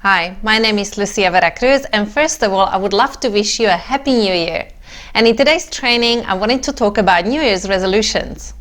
Hi, my name is Lucia Vera Cruz, and first of all, I would love to wish you a Happy New Year. And in today's training, I wanted to talk about New Year's resolutions.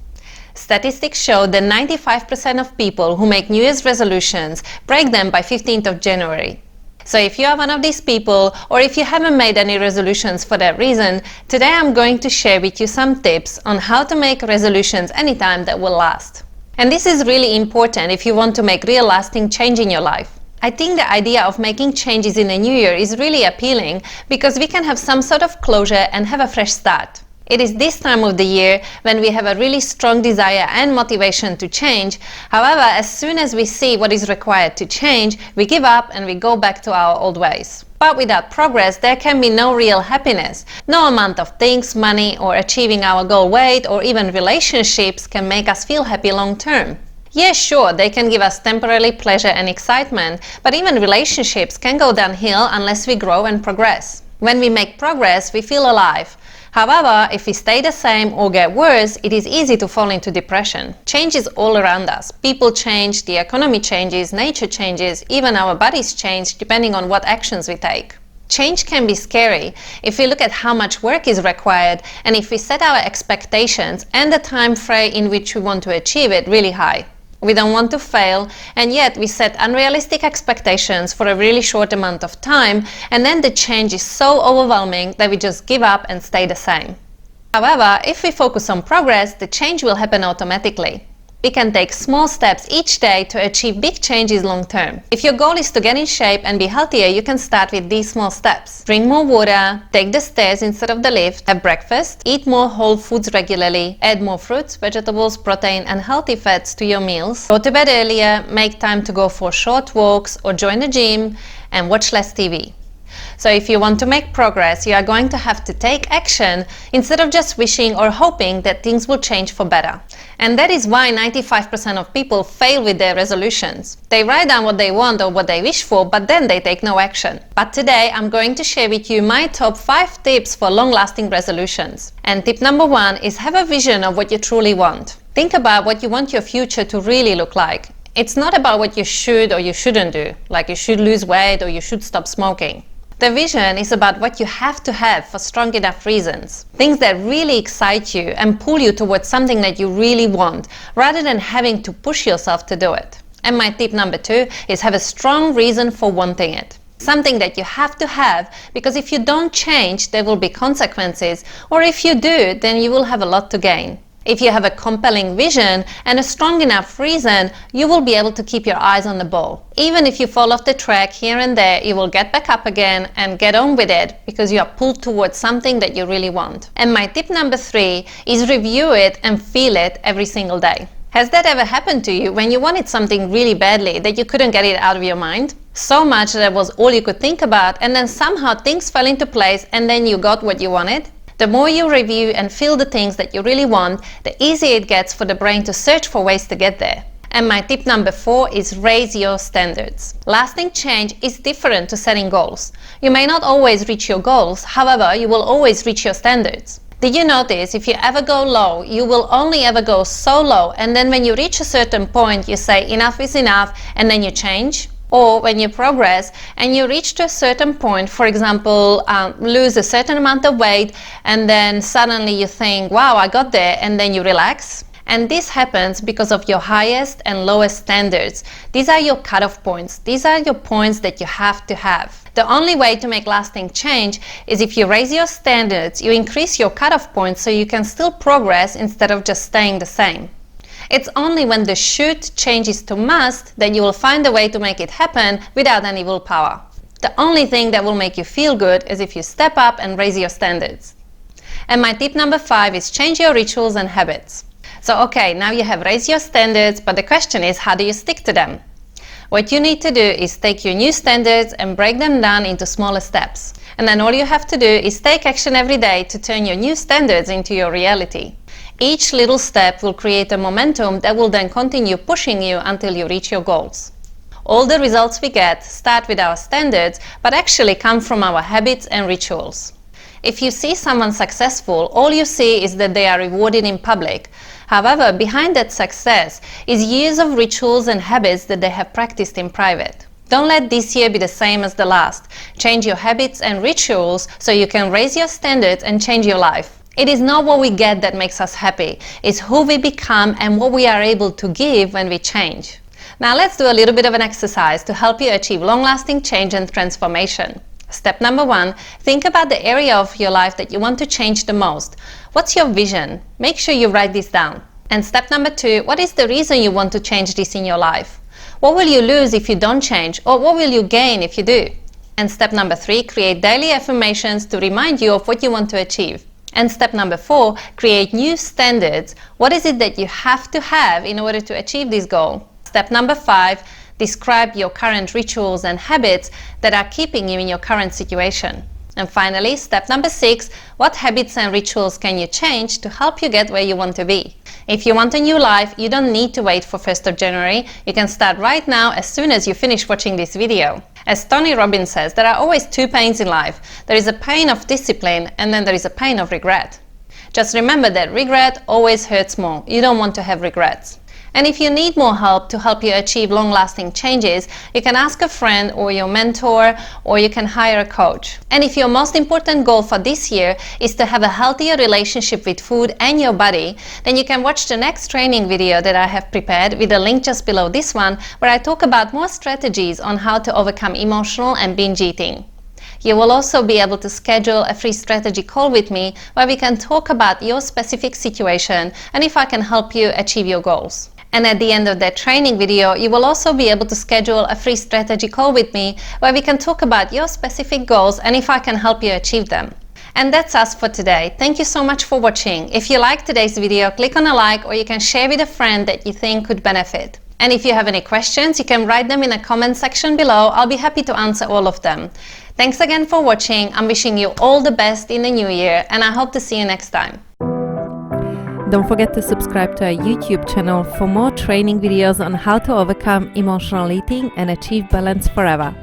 Statistics show that 95% of people who make New Year's resolutions break them by 15th of January. So if you are one of these people, or if you haven't made any resolutions for that reason, today I'm going to share with you some tips on how to make resolutions anytime that will last. And this is really important if you want to make real lasting change in your life. I think the idea of making changes in a new year is really appealing because we can have some sort of closure and have a fresh start. It is this time of the year when we have a really strong desire and motivation to change. However, as soon as we see what is required to change, we give up and we go back to our old ways. But without progress, there can be no real happiness. No amount of things, money, or achieving our goal weight, or even relationships can make us feel happy long term. Yeah, sure, they can give us temporary pleasure and excitement, but even relationships can go downhill unless we grow and progress. When we make progress, we feel alive. However, if we stay the same or get worse, it is easy to fall into depression. Change is all around us. People change, the economy changes, nature changes, even our bodies change depending on what actions we take. Change can be scary if we look at how much work is required and if we set our expectations and the time frame in which we want to achieve it really high. We don't want to fail, and yet we set unrealistic expectations for a really short amount of time, and then the change is so overwhelming that we just give up and stay the same. However, if we focus on progress, the change will happen automatically. We can take small steps each day to achieve big changes long term. If your goal is to get in shape and be healthier, you can start with these small steps. Drink more water, take the stairs instead of the lift, have breakfast, eat more whole foods regularly, add more fruits, vegetables, protein and healthy fats to your meals, go to bed earlier, make time to go for short walks or join the gym, and watch less TV. So if you want to make progress, you are going to have to take action instead of just wishing or hoping that things will change for better. And that is why 95% of people fail with their resolutions. They write down what they want or what they wish for, but then they take no action. But today I'm going to share with you my top 5 tips for long-lasting resolutions. And tip number 1 is have a vision of what you truly want. Think about what you want your future to really look like. It's not about what you should or you shouldn't do, like you should lose weight or you should stop smoking. The vision is about what you have to have for strong enough reasons. Things that really excite you and pull you towards something that you really want, rather than having to push yourself to do it. And my tip number 2 is have a strong reason for wanting it. Something that you have to have, because if you don't change, there will be consequences, or if you do, then you will have a lot to gain. If you have a compelling vision and a strong enough reason, you will be able to keep your eyes on the ball. Even if you fall off the track here and there, you will get back up again and get on with it because you are pulled towards something that you really want. And my tip number 3 is review it and feel it every single day. Has that ever happened to you when you wanted something really badly that you couldn't get it out of your mind? So much that was all you could think about, and then somehow things fell into place and then you got what you wanted? The more you review and feel the things that you really want, the easier it gets for the brain to search for ways to get there. And my tip number 4 is raise your standards. Lasting change is different to setting goals. You may not always reach your goals, however, you will always reach your standards. Did you notice if you ever go low, you will only ever go so low, and then when you reach a certain point, you say enough is enough, and then you change? Or when you progress and you reach to a certain point, for example, lose a certain amount of weight, and then suddenly you think, wow, I got there, and then you relax. And this happens because of your highest and lowest standards. These are your cutoff points. These are your points that you have to have. The only way to make lasting change is if you raise your standards, you increase your cutoff points so you can still progress instead of just staying the same. It's only when the should changes to must that you will find a way to make it happen without any willpower. The only thing that will make you feel good is if you step up and raise your standards. And my tip number 5 is change your rituals and habits. So okay, now you have raised your standards, but the question is, how do you stick to them? What you need to do is take your new standards and break them down into smaller steps. And then all you have to do is take action every day to turn your new standards into your reality. Each little step will create a momentum that will then continue pushing you until you reach your goals. All the results we get start with our standards, but actually come from our habits and rituals. If you see someone successful, all you see is that they are rewarded in public. However, behind that success is years of rituals and habits that they have practiced in private. Don't let this year be the same as the last. Change your habits and rituals so you can raise your standards and change your life. It is not what we get that makes us happy. It's who we become and what we are able to give when we change. Now let's do a little bit of an exercise to help you achieve long-lasting change and transformation. Step number 1, think about the area of your life that you want to change the most. What's your vision? Make sure you write this down. And step number 2, what is the reason you want to change this in your life? What will you lose if you don't change, or what will you gain if you do? And step number 3, create daily affirmations to remind you of what you want to achieve. And step number 4, create new standards. What is it that you have to have in order to achieve this goal? Step number 5, describe your current rituals and habits that are keeping you in your current situation. And finally, step number 6, what habits and rituals can you change to help you get where you want to be? If you want a new life, you don't need to wait for 1st of January. You can start right now as soon as you finish watching this video. As Tony Robbins says, there are always 2 pains in life. There is a pain of discipline and then there is a pain of regret. Just remember that regret always hurts more. You don't want to have regrets. And if you need more help to help you achieve long-lasting changes, you can ask a friend or your mentor, or you can hire a coach. And if your most important goal for this year is to have a healthier relationship with food and your body, then you can watch the next training video that I have prepared with a link just below this one, where I talk about more strategies on how to overcome emotional and binge eating. You will also be able to schedule a free strategy call with me where we can talk about your specific situation and if I can help you achieve your goals. And at the end of that training video, you will also be able to schedule a free strategy call with me where we can talk about your specific goals and if I can help you achieve them. And that's us for today. Thank you so much for watching. If you liked today's video, click on a like, or you can share with a friend that you think could benefit. And if you have any questions, you can write them in the comment section below. I'll be happy to answer all of them. Thanks again for watching. I'm wishing you all the best in the new year, and I hope to see you next time. Don't forget to subscribe to our YouTube channel for more training videos on how to overcome emotional eating and achieve balance forever.